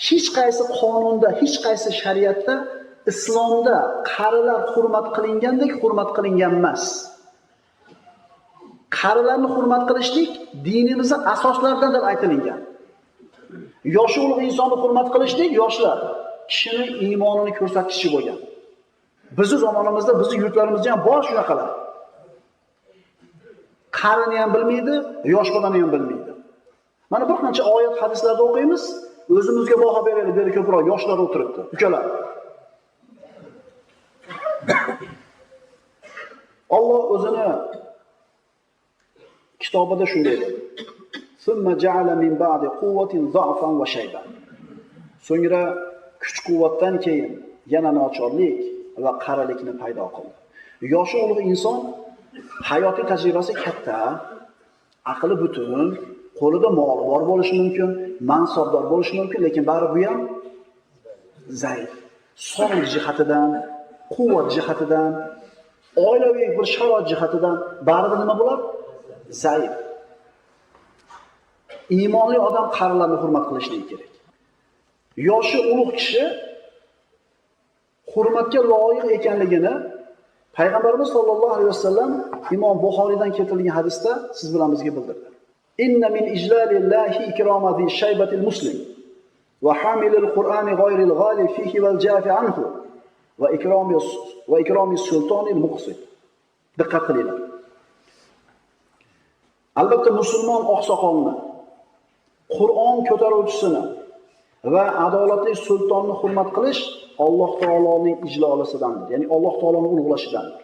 Hech qaysi qonunda, hech qaysi shariatda islomda qarilar hurmat qilingandek hurmat qilingan emas. Qarilarni hurmat qilishlik dinimizning asoslaridan deb aytilgan. Yoshi ulug' insonni hurmat qilishlik yoshlar kishining iymonini ko'rsatkichi bo'lgan. Bizning zamonimizda, bizning yurtlarimizda ham bor shunaqalar. Qarini ham bilmaydi, yosh bolani ham bilmaydi. Mana bir qancha oyat hadislarda o'qiymiz, o'zimizga baho beraylik, beri ko'proq yoshlar o'tiribdi, ukalar. Alloh o'zini kitobida shunday dedi. Summa ja'ala min ba'di quwwatin za'fan va shayban. So'ngra kuch-quvvatdan keyin yana nochorlik va qarilikni paydo qildi. Yoshi ulug' inson hayotiy tajribasi katta, aqli butun, qo'lida moli bor bo'lishi mumkin, mansabdor bo'lishi mumkin, lekin bari bu ham zaif. Sog'liq jihatidan, quvvat jihatidan, oilaviy bir sharoit jihatidan baribir nima bo'ladi? Zaif. Iymonli odam qarilarni hurmat qilishligi kerak. Yoshi ulug' kishi hurmatga loyiq ekanligini Payg'ambarimiz sollallohu alayhi vasallam Imom Buxoriydan keltirilgan hadisda siz bilan bizga bildirdi. Inna min ijlalillahi ikramati shaybatil muslim va hamilil Qur'ani g'ayril ghalib fihi wal jafi anhu va ikrami sultonil muqsit. Diqqat qilinglar. Albatta musulmon oqsoqolni, Qur'on ko'taruvchisini va adolatli sultonni hurmat qilish Alloh taoloning ijlolisidandir. Ya'ni Alloh taoloning ulug'lashidandir.